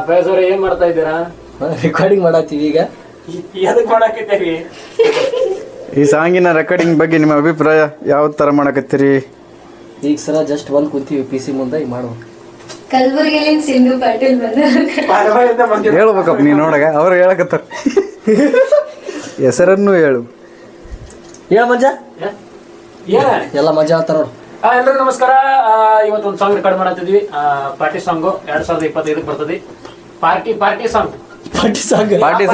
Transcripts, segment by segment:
ಫಯಾಜ್ ಅವ್ರೆ ಏನ್ ಮಾಡ್ತಾ ಇದ್ದೀರಾ? ರೆಕಾರ್ಡಿಂಗ್ ಮಾಡತ್ತೀವಿ ಈಗ. ಎದಕ್ ಮಾಡಾಕತ್ತೀರಿ? ಈ ಸಾಂಗಿನ ರೆಕಾರ್ಡಿಂಗ್ ಬಗ್ಗೆ ನಿಮ್ಮ ಅಭಿಪ್ರಾಯ ಯಾವ ತರ ಮಾಡಕತ್ತೀರಿ? ಈಗ ಸರ ಜಸ್ಟ್ ಬಂದು ಕೂತೀವಿ PC ಮುಂದೆ ಈಗ ಮಾಡ್ಬೇಕು. ಕಲಬುರಗಿಯಲ್ಲಿ ಸಿಂಧು ಪಾಟೀಲ್ ಬಂದ ಹೇಳ್ಬೇಕಪ್ಪ ನೀ ನೋಡಗ ಅವ್ರು ಹೇಳಕತ್ತಾರ. ಹೆಸರನ್ನು ಹೇಳು. ಹೇಳ ಮಂಜ. ಎಲ್ಲ ಮಜಾ ಆಗ್ತಾರ ನೋಡು. ಎಲ್ರಿಗೂ ನಮಸ್ಕಾರ. ಇವತ್ತೊಂದು ಸಾಂಗ್ ರೆಕಾರ್ಡ್ ಮಾಡತ್ತಿದ್ವಿ. ಪಾರ್ಟಿ ಸಾಂಗು 2025 ಬರ್ತದೆ. ಪಾರ್ಟಿ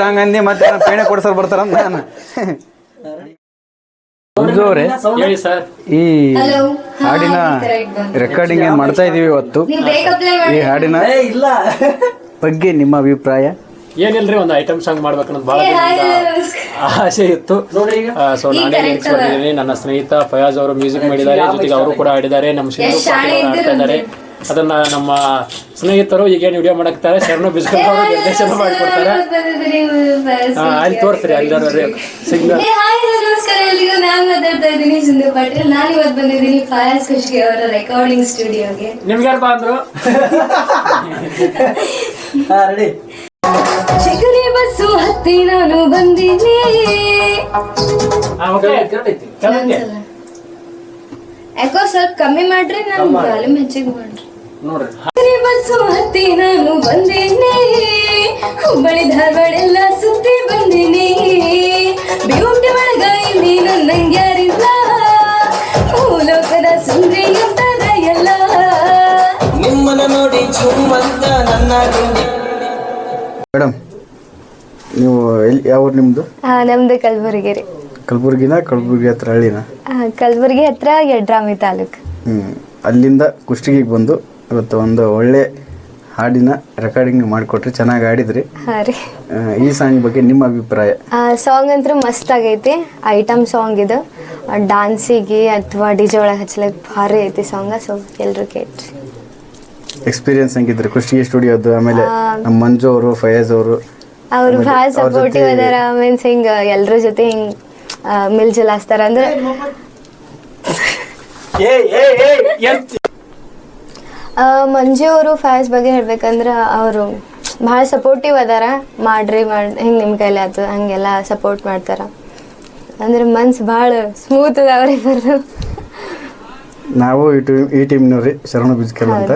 ಸಾಂಗ್ ಅಂದಿ ಮತ್ತೆ ಪೇಣೆ ಕೊಡ್ಸರ್ ಬರ್ತಾರ ನಾನು. ಹೇಳಿ ಸರ್. ಈ ಹಾಡಿನ ರೆಕಾರ್ಡಿಂಗ್ ಏನ್ ಮಾಡ್ತಾ ಇದೀವಿ ಇವತ್ತು. ಈ ಹಾಡಿನ ಬಗ್ಗೆ ನಿಮ್ಮ ಅಭಿಪ್ರಾಯ? ಏನಿಲ್ರಿ, ಒಂದು ಐಟಮ್ ಸಾಂಗ್ ಮಾಡ್ಬೇಕನ್ನೋದು ಬಹಳ ಆಸೆ ಇತ್ತು. ಸೊ ನಾನೇ ಲಿರಿಕ್ಸ್ ಮಾಡಿದ್ದೀನಿ. ನನ್ನ ಸ್ನೇಹಿತ ಫಯಾಜ್ ಅವರು ಮ್ಯೂಸಿಕ್ ಮಾಡಿದ್ದಾರೆ, ಜೊತೆಗೆ ಅವರು ಕೂಡ ಆಡಿದ್ದಾರೆ. ನಮ್ಮ ಸಿಂಧು ಪಾಟೀಲ್ ಅವರು ಆಡ್ತಾ ಇದ್ದಾರೆ. ಅದನ್ನ ನಮ್ಮ ಸ್ನೇಹಿತರು ಈಗೇನು ವಿಡಿಯೋ ಮಾಡಕ್ತಾರೆ, ಶರಣು ಬಿಸ್ಕಲ್ ಅವರು ನಿರ್ದೇಶನ ಮಾಡಿಕೊಡ್ತಾರೆ. ಅಲ್ಲಿ ತೋರಿಸ್ರಿ ಅಲ್ಲಿರೋರು ಸಿಂಗರ್. ನಮಸ್ಕಾರ ಎಲ್ರಿಗೂ, ನಾನು ಮಾತಾಡ್ತಾ ಇದ್ದೀನಿ ಸಿಂಧು ಪಾಟೀಲ್. ನಾನು ಇವತ್ತು ಬಂದಿದ್ದೀನಿ ಫಯಾಜ್ ಖುಷ್ಗಿ ಅವರ ರೆಕಾರ್ಡಿಂಗ್ ಸ್ಟುಡಿಯೋಗೆ. ನಿಮ್ಗೆ ಯಾರು ಬಂದ್ರು? ಚಿಗುರಿ ಬಸ್ಸು ಹತ್ತಿ ನಾನು ಬಂದಿನಿ. ಯಾಕೋ ಸ್ವಲ್ಪ ಕಮ್ಮಿ ಮಾಡ್ರಿ, ನಾನು ವಾಲ್ಯೂಮ್ ಹೆಚ್ಚಿಗೆ ಮಾಡ್ರಿ ನೋಡ್ರಿ. ಚಿಗುರಿ ಬಸ್ಸು ಹತ್ತಿ ನಾನು ಬಂದಿನಿ, ಹುಬ್ಬಳ್ಳಿ ಧಾರವಾಡ ಎಲ್ಲ ಸುತ್ತಿ ಬಂದಿನಿ. ಬ್ಯೂಟಿ ಒಳಗ ಇಲ್ಲಿ ನನ್ನಂಗೆ ಯಾರಿಲ್ಲ, ಭೂಲೋಕದ ಸುಂದ್ರಿ ಅಂತದ ಎಲ್ಲ. ನಿಮ್ಮನ್ನ ನೋಡಿ ಚುಮ್ಮಂತ ನನ್ನ ಮೇಡಮ್, ನೀವು ಯಾವ ಊರು ನಿಮ್ದು? ನಮ್ದು ಕಲಬುರಗಿ ರೀ. ಕಲಬುರಗಿ ಹತ್ರ ಹಳ್ಳಿನ? ಕಲಬುರಗಿ ಹತ್ರ ಯಡ್ರಾಮಿ ತಾಲೂಕು. ಅಲ್ಲಿಂದ ಕುಷ್ಟಗಿಗೆ ಬಂದು ಇವತ್ತು ಒಂದು ಒಳ್ಳೆ ಹಾಡಿನ ರೆಕಾರ್ಡಿಂಗ್ ಮಾಡಿಕೊಟ್ರಿ, ಚೆನ್ನಾಗಿ ಆಡಿದ್ರಿ. ಈ ಸಾಂಗ್ ಬಗ್ಗೆ ನಿಮ್ಮ ಅಭಿಪ್ರಾಯ? ಸಾಂಗ್ ಅಂತೂ ಮಸ್ತ್ ಆಗೈತಿ. ಐಟಮ್ ಸಾಂಗ್ ಇದು, ಡಾನ್ಸಿಗೆ ಅಥವಾ ಡಿಜೆ ಒಳಗೆ ಹಚ್ಚಲಿಕ್ಕೆ ಭಾರಿ ಐತಿ ಸಾಂಗ್. ಸೊ ಎಲ್ಲರೂ ಕೇಳ್ರಿ. ಎಕ್ಸ್ಪೀರಿಯನ್ಸ್ ಹೆಂಗಿದ್ರಿ ಕುಷ್ಟಗಿ ಸ್ಟುಡಿಯೋದು? ಆಮೇಲೆ ನಮ್ಮ ಮಂಜು ಅವರು, ಫಯಾಜ್ ಅವರು ಭಾಳ ಸಪೋರ್ಟಿವ್ ಅದಾರ. ಮೀನ್ಸ್ ಹಿಂಗ ಎಲ್ರ ಜೊತೆ ಹಿಂಗ್ ಮಿಲ್ ಜಲಾಸ್ತಾರ. ಅಂದ್ರೆ ಮಂಜು ಅವರು ಫಯಾಜ್ ಬಗ್ಗೆ ಹೇಳ್ಬೇಕಂದ್ರ ಅವರು ಭಾಳ ಸಪೋರ್ಟಿವ್ ಅದಾರ. ಮಾಡ್ರಿ ಹಿಂಗೆ ನಿಮ್ಮ ಕೈಲಿ ಆಯ್ತು ಹಂಗೆಲ್ಲ ಸಪೋರ್ಟ್ ಮಾಡ್ತಾರ. ಅಂದ್ರೆ ಮನ್ಸು ಭಾಳ ಸ್ಮೂತ್ ಅದಾವ್ರಿ ಬರೋದು. ನಾವು ಈ ಟೀಮ್ನವ್ರಿ, ಶರಣು ಬಿಜ್ಕಲ್ ಅಂತ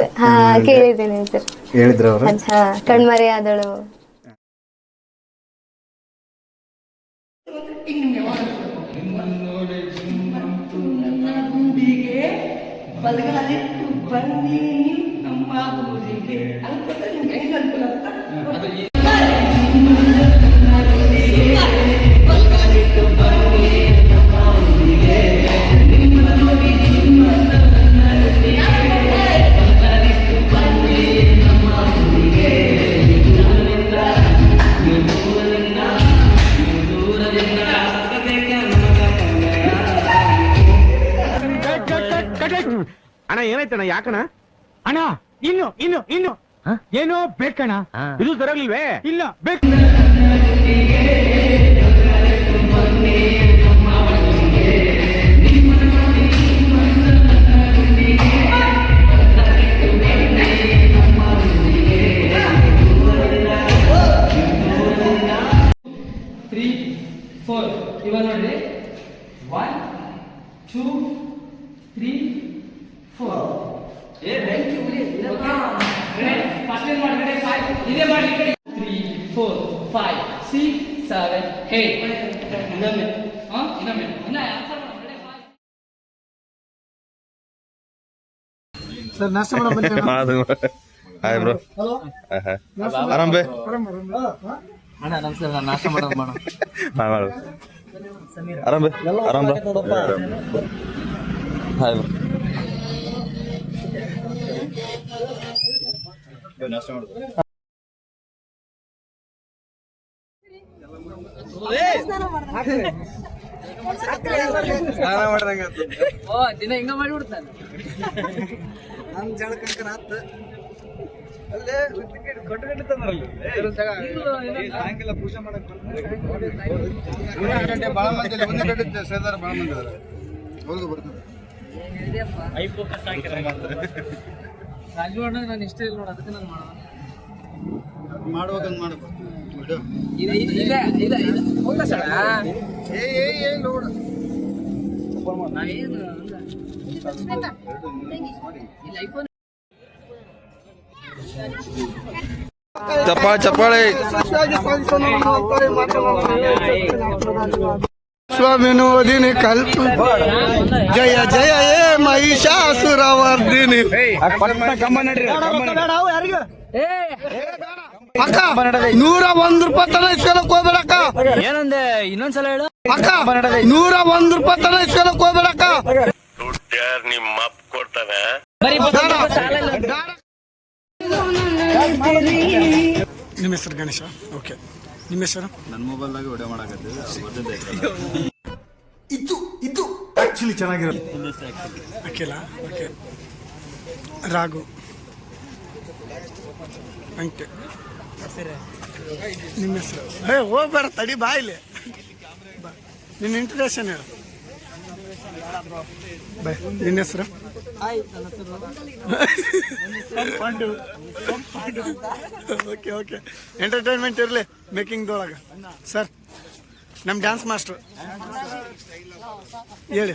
ಕೇಳಿದ್ದೀನಿ ಸರ್, ಹೇಳಿದ್ರು ಅವರು. ಕಣ್ಮರೆ ಆದಳು. ಅಣ್ಣ ಏನಾಯ್ತಣ್ಣ? ಯಾಕಣ್ಣ? ಅಣ್ಣ ಇನ್ನು ಏನೋ ಬೇಕಣ್ಣ. ಇದು ಸರಿಯಾಗಿಲ್ವೇ? ಇಲ್ಲ ಬೇಕು. ಇವಾಗ ನೋಡ್ರಿ, 1 2 3 4. Thank you. 3 4 5 6 7 8. ಇನ್ನೊಮ್ಮೆ ಸರ್ ನಾಷ್ಟ ಮಾಡೋ ಹಾಯ್ ಬ್ರೋ. ಆರಾಮ್ ಬೇ ಅಣ್ಣ ನಮಸ್ಕಾರ. ನಾನು ನಾಷ್ಟ ಮಾಡೋದು ಮಾಡು. ಆರಾಮ್ ಬೇ ಆರಾಮ್ ಬ್ರೋ. Hi bro. ನಾಷ್ಟ ಮಾಡು. ದಿನ ಹಿಂಗ ಮಾಡಿಬಿಡ್ತಾನೆ. ನನ್ ಜಳಕಂಕರ ಆತ ಅಲ್ಲೇ ಸಾಯಂಕಾಲ ಪೂಜೆ ಮಾಡಕ್ ಗಂಟೆ ಬಾಳ ಮಂದಿ ಒಂದೇ ಗಂಟೆ ಸೇದಾರ ಬಾಳ ಮಂದಿ ಅವ್ರಿಗೂ ಬರ್ತದೆ. ರಾಜು ಅಣ್ಣ ನಾನು ಇಷ್ಟ ಇಲ್ಲ ನೋಡ ಅದಕ್ಕೆ ನಾನು ಮಾಡ್ಬೇಕಂತ ಮಾಡ್ಬೇಕು ಚಪ್ಪಾಳೆ ವಿನೋದಿನಿ ಕಲ್ಪ ಜಯ ಜಯ ಏ ಮಹಿಷಾಸುರವರ್ಧಿನಿ ಅಕ್ಕ 101 ರೂಪಾಯಿ ತನ ಇಸ್ಕೊಳಕ್ ಹೋಗ್ಬೇಡಕ್ಕ ಏನಂದೆ ಇನ್ನೊಂದ್ಸಲ ಹೇಳು ಅಕ್ಕ 101 ರೂಪಾಯಿ ತನ ಇಸ್ಕೊಳಕ್ ಹೋಗ್ಬೇಡಕ್ಕ ನಿಮ್ಮ ಅಪ್ಪ ಕೊಡ್ತಾನೆ. ನಿಮ್ಮ ಹೆಸರು ಗಣೇಶ? ಓಕೆ, ನಿಮ್ಮ ಹೆಸರು? ನನ್ನ ಮೊಬೈಲ್ದಾಗ ವಿಡಿಯೋ ಮಾಡಕತ್ತಿದ್ದೆ ಇದು ಆಕ್ಚುಲಿ ಚೆನ್ನಾಗಿರುತ್ತೆ. ಅಖಿಲ? ಓಕೆ. ರಾಘು? ಅಂಕೆ? ನಿಮ್ಮ ಹೆಸರು? ಹೋಗ್ಬೇಡ, ತಡಿ ಬಾ ಇಲ್ಲಿ. ನಿನ್ನ ಇಂಟ್ರಡಕ್ಷನ್ ಹೇಳು. ಬಾಯ್. ನಿನ್ನ ಹೆಸರು? Okay okay. ಎಂಟರ್ಟೈನ್ಮೆಂಟ್ ಇರಲಿ ಮೇಕಿಂಗ್ದೊಳಗೆ. ಸರ್, ನಮ್ಮ ಡ್ಯಾನ್ಸ್ ಮಾಸ್ಟ್ರು ಹೇಳಿ.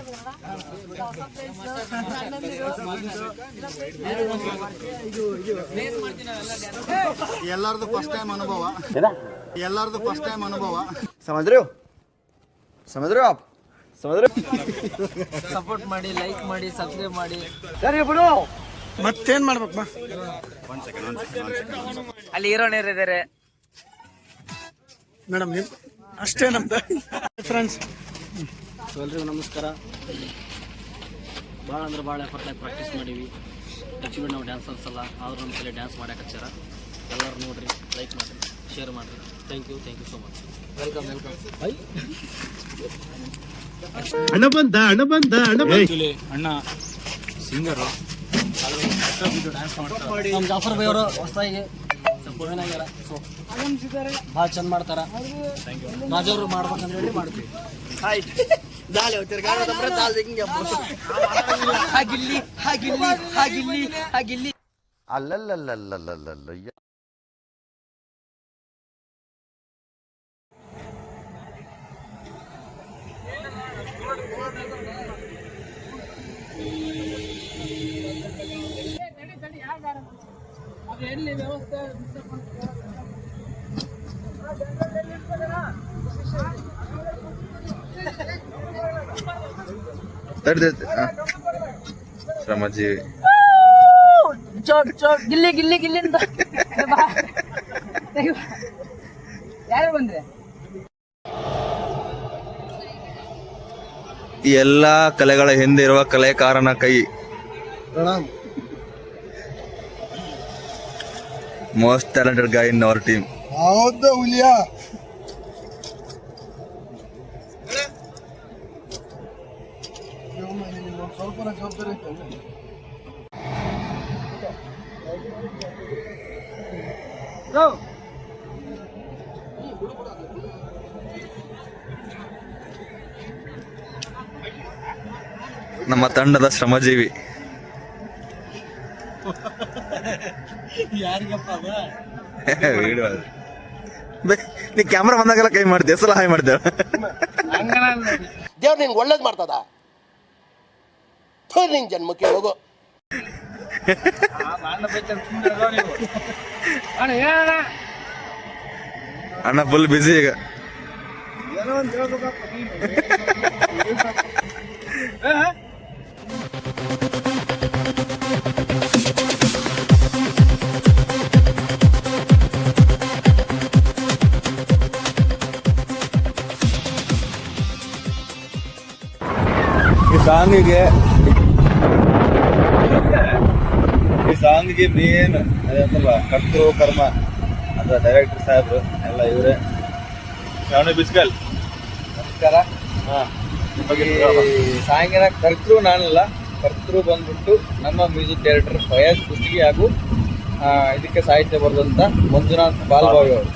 ಎಲ್ಲಾರ್ದು ಫಸ್ಟ್ ಟೈಮ್ ಅನುಭವ ಸಪೋರ್ಟ್ ಮಾಡಿ, ಲೈಕ್ ಮಾಡಿ, ಸಬ್ಸ್ಕ್ರೈಬ್ ಮಾಡಿ. ಮತ್ತೇನ್ ಮಾಡ್ಬೇಕು ಬಾ? ಅಲ್ಲಿ ಹೀರೋಣಿಯರ್ ಇದ್ದಾರೆ ಮೇಡಮ್, ನೀವು ಅಷ್ಟೇ ನಮ್ದು ಫ್ರೆಂಡ್ಸ್. ಎಲ್ರಿಗೂ ನಮಸ್ಕಾರ. ಭಾಳ ಅಂದ್ರೆ ಭಾಳ ಎಫರ್ಟಾಗಿ ಪ್ರಾಕ್ಟೀಸ್ ಮಾಡೀವಿ. ಆ್ಯಕ್ಚುಲಿ ನಾವು ಡ್ಯಾನ್ಸರ್ಸ್ ಅಲ್ಲ, ಆದ್ರೂ ನಮ್ಮ ಕಲೆ ಡ್ಯಾನ್ಸ್ ಮಾಡಕ್ಕೆ ಹಚ್ಚಾರ. ಎಲ್ಲರೂ ನೋಡಿರಿ, ಲೈಕ್ ಮಾಡಿರಿ, ಶೇರ್ ಮಾಡಿರಿ. Thank you so much. Welcome. Actually ಅಣ್ಣ ಸಿಂಗರು, ನಮ್ಮ ಜಾಫರ್ ಬೈ ಅವರು ಹೊಸದಾಗಿ ಸ್ವಲ್ಪ ಏನಾಗ್ಯಾರ, ಸೊ ಭಾಳ ಚಂದ ಮಾಡ್ತಾರ. ರಾಜವ್ರು ಮಾಡ್ಬೇಕಂದ್ರೆ ಹೇಳಿ ಮಾಡ್ತೀವಿ. ಹಾಗಿಲ್ಲಿ ಅಲ್ಲಲ್ಲಲ್ಲಲ್ಲಲ್ಲಲ್ಲ ಶ್ರಮಜೀವಿ ಗಿಲ್ಲಿ ಅಂತ ಯಾರು ಬಂದ್ರೆ ಈ ಎಲ್ಲಾ ಕಲೆಗಳ ಹಿಂದೆ ಇರುವ ಕಲೆಕಾರನ ಕೈ. Most talented Guy in our team. ಹೌದು ಹುಲಿಯಾ. ನಮ್ಮ ತಂಡದ ಶ್ರಮಜೀವಿ ನೀ ಕ್ಯಾಮ್ರಾ ಬಂದಾಗೆಲ್ಲ ಕೈ ಮಾಡ್ತೀಯ, ಸಲ ಹಾಯ್ ಮಾಡ್ತೇವೆ. ದೇವ್ರು ನಿನ್ಗೆ ಒಳ್ಳೇದು ಮಾಡ್ತದ, ನಿನ್ ಜನ್ಮಕ್ಕೆ ಹೋಗೋ. ಅಣ್ಣ ಫುಲ್ ಬಿಸಿ ಈಗ. ಈ ಸಾಂಗಿಗೆ ಮೇನ್ ಅದೇಂತಲ್ಲ ಕರ್ತೃ ಕರ್ಮ ಅಂತ ಡೈರೆಕ್ಟರ್ ಸಾಹೇಬ್ರು ಎಲ್ಲ ಇವರೇ. ಬಿಸ್ಕಲ್ ನಮಸ್ಕಾರ. ಈ ಸಾಂಗಿನ ಕರ್ತೃ ನಾನಲ್ಲ, ಕರ್ತೃ ಬಂದ್ಬಿಟ್ಟು ನಮ್ಮ ಮ್ಯೂಸಿಕ್ ಡೈರೆಕ್ಟರ್ ಫಯಾಜ್ ಕುಸ್ತಿಗಿ ಹಾಗೂ ಇದಕ್ಕೆ ಸಾಹಿತ್ಯ ಬರೆದಂತ ಮಂಜುನಾಥ್ ಬಾಲ್ಭಾವಿ ಅವರು.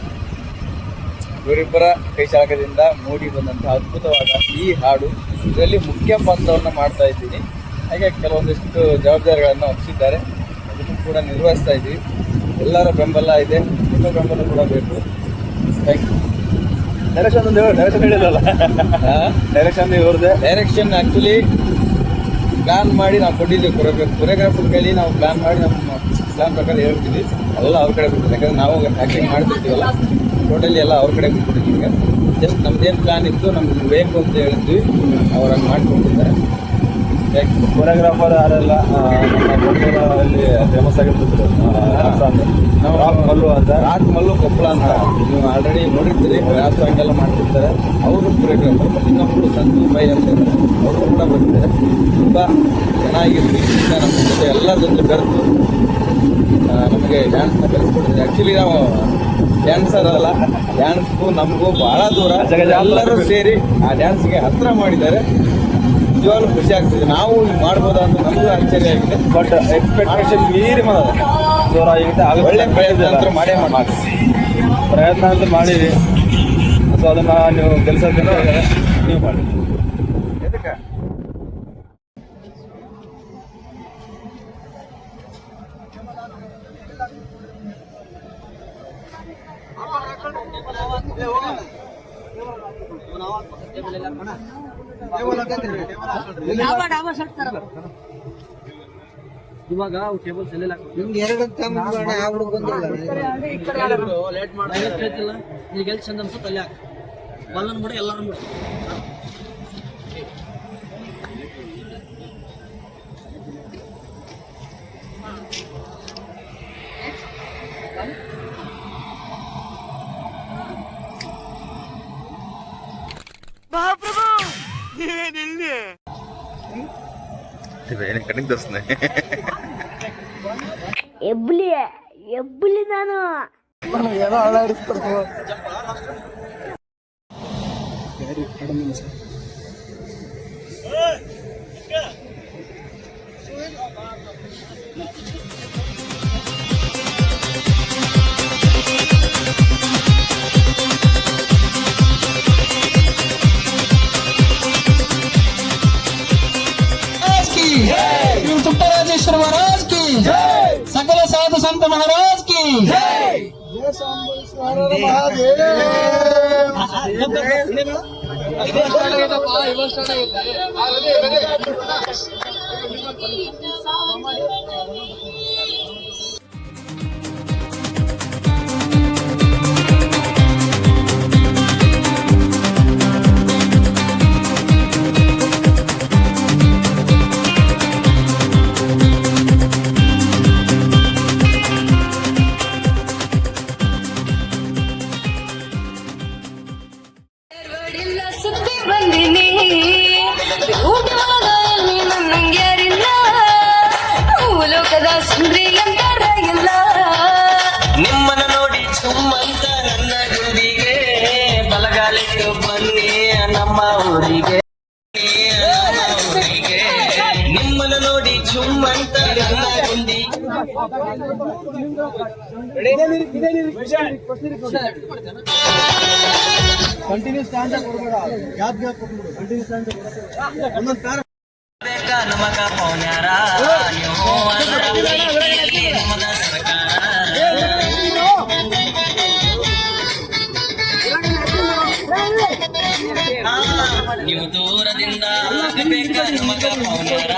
ಇವರಿಬ್ಬರ ಕೈಚಾಳಕದಿಂದ ಮೂಡಿ ಬಂದಂತಹ ಅದ್ಭುತವಾದ ಈ ಹಾಡು, ಇದರಲ್ಲಿ ಮುಖ್ಯ ಪಾತ್ರವನ್ನು ಮಾಡ್ತಾ ಇದ್ದೀನಿ. ಹಾಗೆ ಕೆಲವೊಂದಿಷ್ಟು ಜವಾಬ್ದಾರಿಗಳನ್ನು ಒಪ್ಪಿಸಿದ್ದಾರೆ. ಅದನ್ನು ಕೂಡ ನಿರ್ವಹಿಸ್ತಾ ಇದ್ದೀವಿ. ಎಲ್ಲರ ಬೆಂಬಲ ಇದೆ, ನಿಮ್ಮ ಬೆಂಬಲ ಕೂಡ ಬೇಕು. Thank you. ಡೈರೆಕ್ಷನ್ ಇವ್ರದ್ದೇ. ಡೈರೆಕ್ಷನ್ ಆ್ಯಕ್ಚುಲಿ ಪ್ಲ್ಯಾನ್ ಮಾಡಿ ನಾವು ಕೊಟ್ಟಿದ್ದೀವಿ. ಕೊರಿಯೋಗ್ರಾಫರ್ ಕೈಲಿ ನಾವು ಪ್ಲ್ಯಾನ್ ಮಾಡಿ ನಮ್ಮ ಪ್ಲ್ಯಾನ್ ಪ್ರಕಾರ ಹೇಳ್ತೀವಿ. ಎಲ್ಲ ಅವ್ರ ಕಡೆ ಬಿಡ್ತೀವಿ, ಯಾಕಂದ್ರೆ ನಾವು ಆ್ಯಕ್ಟಿಂಗ್ ಮಾಡ್ತಿರ್ತೀವಲ್ಲ, ಟೋಟಲಿ ಎಲ್ಲ ಅವ್ರ ಕಡೆ ಬಿಟ್ಬಿಟ್ಟಿದ್ದೀವಿ. ಈಗ ಜಸ್ಟ್ ನಮ್ದೇನು ಪ್ಲ್ಯಾನ್ ಇತ್ತು, ನಮ್ಗೆ ಬೇಕು ಅಂತ ಹೇಳಿದ್ವಿ, ಅವ್ರು ಹಂಗೆ ಮಾಡಿಕೊಂಡಿದ್ದಾರೆ. ಕೊರಿಯೋಗ್ರಾಫರ್ ಯಾರೆಲ್ಲ ಅಲ್ಲಿ ಫೇಮಸ್ ಆಗಿರ್ತಿದ್ರು, ರಾಕ್ ಮಲ್ಲು ಅಂತ, ರಾಕ್ ಮಲ್ಲು ಕೊಪ್ಪಳ ಅಂತ ನೀವು ಆಲ್ರೆಡಿ ನೋಡಿರ್ತೀರಿ. ರ್ಯಾಪ್ ಸಾಂಗ್ ಎಲ್ಲ ಮಾಡ್ತಿರ್ತಾರೆ. ಅವರು ಕೊರಿಯೋಗ್ರಾಫರ್. ಇನ್ನೊಬ್ಬರು ಸಂತು ಬೈ ಅಂತ ಅವರು ಕೂಡ ಬರ್ತಿದ್ದಾರೆ. ತುಂಬ ಚೆನ್ನಾಗಿರ್ತೀವಿ. ನಮ್ಮ ಜೊತೆ ಎಲ್ಲರ ಜೊತೆ ಬೆರೆತು ನಮಗೆ ಡ್ಯಾನ್ಸ್ನ ಕಲಿಸ್ಕೊಟ್ಟಿದ್ದಾರೆ. ಆ್ಯಕ್ಚುಲಿ ನಾವು ಡ್ಯಾನ್ಸರ್ ಅಲ್ಲ, ಡ್ಯಾನ್ಸ್ಗೂ ನಮಗೂ ಭಾಳ ದೂರ. ಎಲ್ಲರೂ ಸೇರಿ ಆ ಡ್ಯಾನ್ಸ್ಗೆ ಹತ್ತಿರ ಮಾಡಿದ್ದಾರೆ. ನಿಜವಾಗ್ಲೂ ಖುಷಿ ಆಗ್ತಿದೆ. ನಾವು ಮಾಡ್ಬೋದಾ ಅಂತ ನಮಗೂ ಆಶ್ಚರ್ಯ ಆಗಿದೆ. ಬಟ್ ಎಕ್ಸ್ಪೆಕ್ಟೇಷನ್ ಮೀರಿ ಜೋರಾಗಿದೆ. ಒಳ್ಳೆ ಪ್ರಯತ್ನ ಅಂತೂ ಮಾಡೇ ಮಾಡಿ ಪ್ರಯತ್ನ ಅಂತ ಮಾಡಿರಿ. ಸೊ ಅದನ್ನು ನೀವು ಕೆಲಸ ನೀವು ಮಾಡಿ. ಇವಾಗ ಟೇಬಲ್ಸ್ ಎಲ್ಲ ನಿಮ್ಗೆ ಎರಡು ಲೇಟ್ ಮಾಡ್ತಿಲ್ಲ. ಈಗ ಎಲ್ಲಿ ಚಂದ ಅನ್ಸುತ್ತೆ ಅಲ್ಲಿ ಹಾಕಿ ಬಲ್ಲನ್ ಬಿಡಿ, ಎಲ್ಲರೂ ಬಿಡಿ. ಕಣ್ಣಿಗೆ ದೋಸ್ನೆ ಎಬ್ಬಲಿ ನಾನು ಏನೋ ಅಳಾಡಿಸ್ತಾರೆ. तुप्पराजेश्वर महाराज की सकल साधु संत महाराज की ನಿಮ್ಮನ್ನ ನೋಡಿ ಸುಮ್ಮಂತ ನನ್ನ ಗುಂಡಿಗೆ ಬಲಗಾಲಿಟ್ಟು ಬನ್ನಿ ನಮ್ಮ ಊರಿಗೆ. ನಿಮ್ಮನ್ನ ನೋಡಿ ಸುಮ್ಮಂತ ನನ್ನ ಗುಂಡಿ ಕಂಟಿನ್ಯೂಸ್ ಸ್ಟ್ಯಾಂಡ್ ಕೊಡಬೇಡ, ಗ್ಯಾಪ್ ಕೊಟ್ಬಿಡು. ಕಂಟಿನ್ಯೂಸ್ ಸ್ಟ್ಯಾಂಡ್ ಬೇಕಾ ನಮಗ ಪೌನ್ಯಾರ ನೀವು ಅದರ ಪ್ರೀತಿಯಲ್ಲಿ ನಮದ ಸರ್ಕಾರ. ನೀವು ದೂರದಿಂದ ಆಗಬೇಕಾ ನಮಗ ಪೌನ್ಯಾರ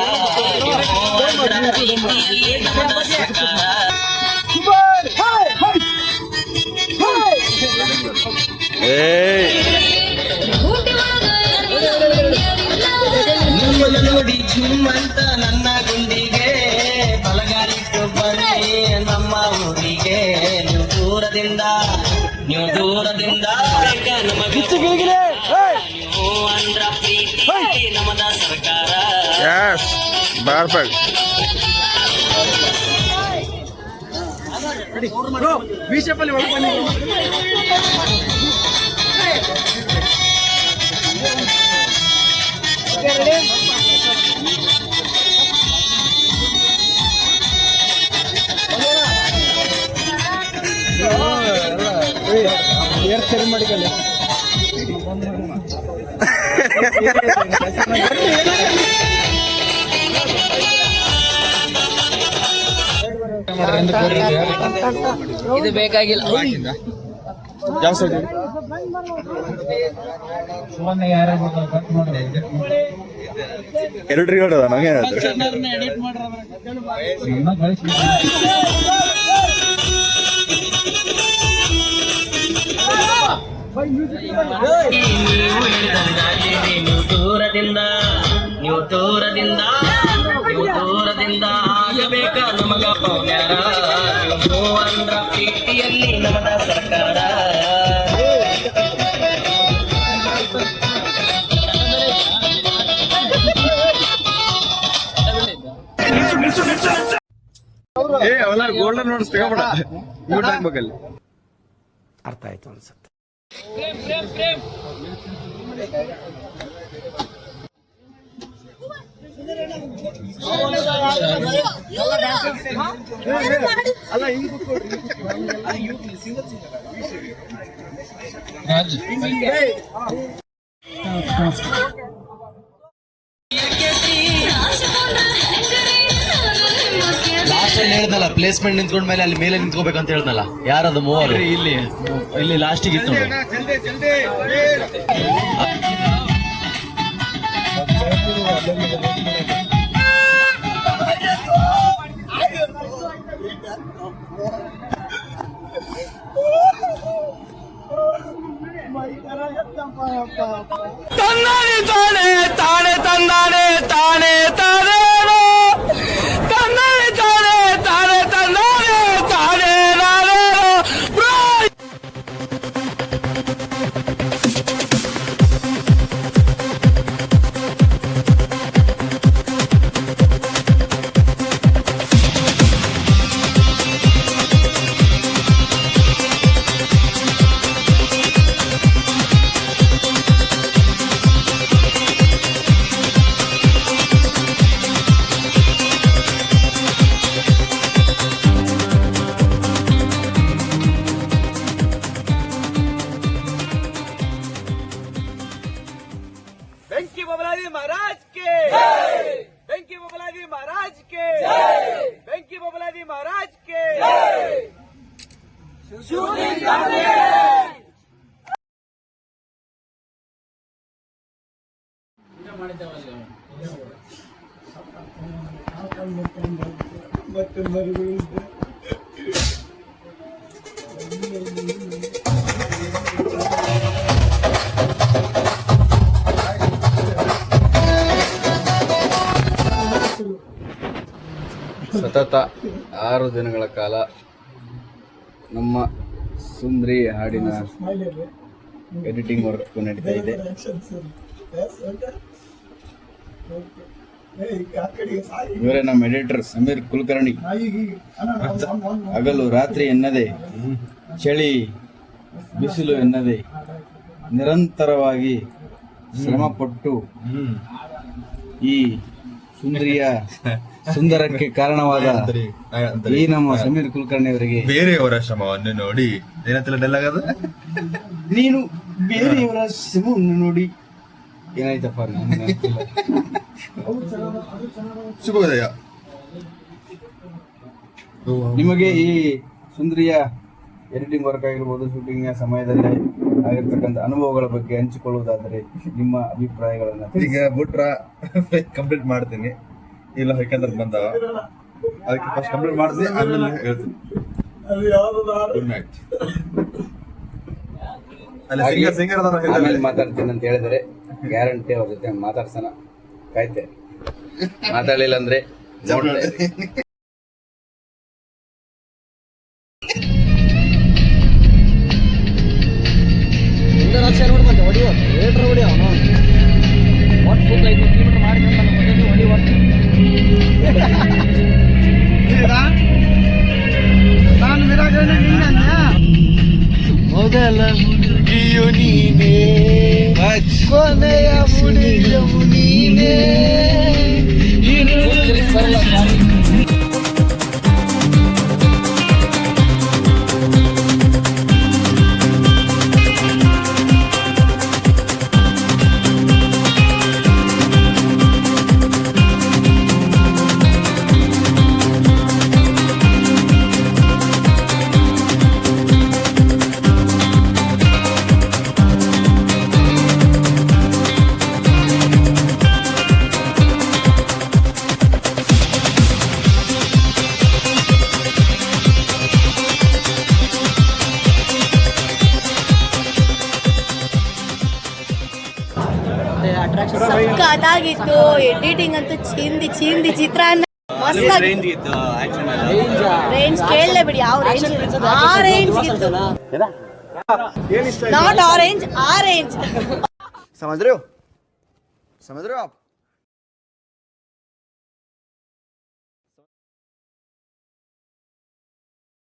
ನೀವು ಅದರ ಪ್ರೀತಿಯಲ್ಲಿ ನಮದ ಸರ್ಕಾರ. ನಿಮ್ಮನ್ನ ನೋಡಿ ಚುಮ್ಮಂತ ನನ್ನ ಗುಂಡಿಗೆ ಬಲಗಾಲಿಟ್ಟು ಬನ್ನಿ ನಮ್ಮ ಊರಿಗೆ. ನೀವು ದೂರದಿಂದ ಬೇಕಾ ನಮಗೆ ನೀವು ಅಂದ್ರ ಪ್ರೀತಿ ನಮದ ಸರ್ಕಾರ. ಬಿಶೆಪ್ಪಲ್ಲಿ ಒಳಗೆ ಏರ್ ಸರಿ ಮಾಡಿಕಲ್ಲ. ಇದು ಬೇಕಾಗಿಲ್ಲ. ಎರಡು ಹೇಳೋದ ನಂಗೆ ನೀವು ದೂರದಿಂದ ಆಗಬೇಕ ನಮಗ ಪೌನ್ಯಾರ ನೀವು ಅಂದ್ರ ಪ್ರೀತಿಯಲ್ಲಿ ನಮದ ಸರ್ಕಾರ ಗೋಲ್ಡನ್ ನೋಟ್ಸ್ ತಗೋಬೇಡ ಮ್ಯೂಟ್ ಹಾಕ್ಬೇಕಲ್ಲಿ. ಅರ್ಥ ಆಯ್ತು ಅನ್ಸುತ್ತೆ. ಹೇಳ್ದಲ್ಲ ಪ್ಲೇಸ್ಮೆಂಟ್ ನಿಂತ್ಕೊಂಡ ಮೇಲೆ ಅಲ್ಲಿ ಮೇಲೆ ನಿಂತ್ಕೋಬೇಕಂತ ಹೇಳ್ದಲ್ಲ, ಯಾರದು ಮೂವರು ಇಲ್ಲಿ ಲಾಸ್ಟಿಗೆ ಇತ್ತು. ತಂದಾನೆ ತಾನೆ ತಾನೆ ತಂದಾನೆ ತಾನೆ ತಾನೇನೋ ತಂದಾನೆ ತಾನೆ ತಾನೆ ತಂದಾನೆ ತಾನೆ ನಾನೇನೋ ಬ್ರೋ. ಬೆಂಕಿ ಬಬಲಾದಿ ಮಹಾರಾಜ್ ಕೆ ಬೆಂಕಿ ಬಬಲಾದಿ ಮಹಾರಾಜ್ ಕೆ ಬೆಂಕಿ ಬಬಲಾದಿ ಮಹಾರಾಜ್ ಕೆ ಸತತ 6 ದಿನಗಳ ಕಾಲ ನಮ್ಮ ಸುಂದ್ರಿ ಹಾಡಿನ ಎಡಿಟಿಂಗ್ ವರ್ಕ್ ನಡೀತಾ ಇದೆ. ಇವರೇ ನಮ್ಮ ಎಡಿಟರ್ ಸಮೀರ್ ಕುಲಕರ್ಣಿ. ಹಗಲು ರಾತ್ರಿ ಎನ್ನದೆ, ಚಳಿ ಬಿಸಿಲು ಎನ್ನದೆ ನಿರಂತರವಾಗಿ ಶ್ರಮಪಟ್ಟು ಈ ಸುಂದರಿಯ ಸುಂದರಕ್ಕೆ ಕಾರಣವಾದ ಈ ನಮ್ಮ ಸಮೀರ್ ಕುಲಕರ್ಣಿ ಅವರಿಗೆ ಬೇರೆಯವರ ಶ್ರಮವನ್ನು ನೋಡಿ ಏನಂತಲ್ಲ ನೀನು ಬೇರೆಯವರ ಶ್ರಮವನ್ನು ನೋಡಿ ಏನಾಯ್ತಪ್ಪ ಶುಭೋದಯ. ನಿಮಗೆ ಈ ಸುಂದರಿಯ ಎಡಿಟಿಂಗ್ ವರ್ಕ್ ಆಗಿರ್ಬೋದು, ಶೂಟಿಂಗ್ ಸಮಯದಲ್ಲಿ ಆಗಿರ್ತಕ್ಕಂಥ ಅನುಭವಗಳ ಬಗ್ಗೆ ಹಂಚಿಕೊಳ್ಳುವುದಾದರೆ ನಿಮ್ಮ ಅಭಿಪ್ರಾಯಗಳನ್ನ ಈಗ ಬಿಟ್ರ ಕಂಪ್ಲೀಟ್ ಮಾಡ್ತೀನಿ, ಇಲ್ಲ ಯಾಕಂದ್ರೆ ಬಂದವ ಅದಕ್ಕೆ ಫಸ್ಟ್ ಕಂಪ್ಲೀಟ್ ಮಾಡ್ತೀನಿ, ಆಮೇಲೆ ಹೇಳ್ತೀನಿ. Good night. ಆಮೇಲೆ ಮಾತಾಡ್ತೀನಿ ಅಂತ ಹೇಳಿದರೆ ಗ್ಯಾರಂಟಿ ಅವ್ರ ಜೊತೆ ಮಾತಾಡ್ಸೋಣ. ಕಾಯ್ತೆ ಮಾತಾಡಲಿಲ್ಲ ಅಂದ್ರೆ ನಾನು ನಿರಾಕರಣೆ ಮೊದಲ ಹುಡುಗಿಯು ನೀನೇ, ಕೊನೆಯ ಹುಡುಗಿಯು ನೀನೇ. ಸಕ್ಕತ್ತಾಗಿತ್ತು. ಎಡಿಟಿಂಗ್ ಅಂತೂ ಚಿಂದಿ ಚಿತ್ರಾನ್ನ ರೇಂಜ್ ಕೇಳಲೇ ಬಿಡಿ. ಯಾವ ರೇಂಜ್? ಆ ರೇಂಜ್ ಇತ್ತು. Not orange, orange. ಸಮझ रहे हो आप?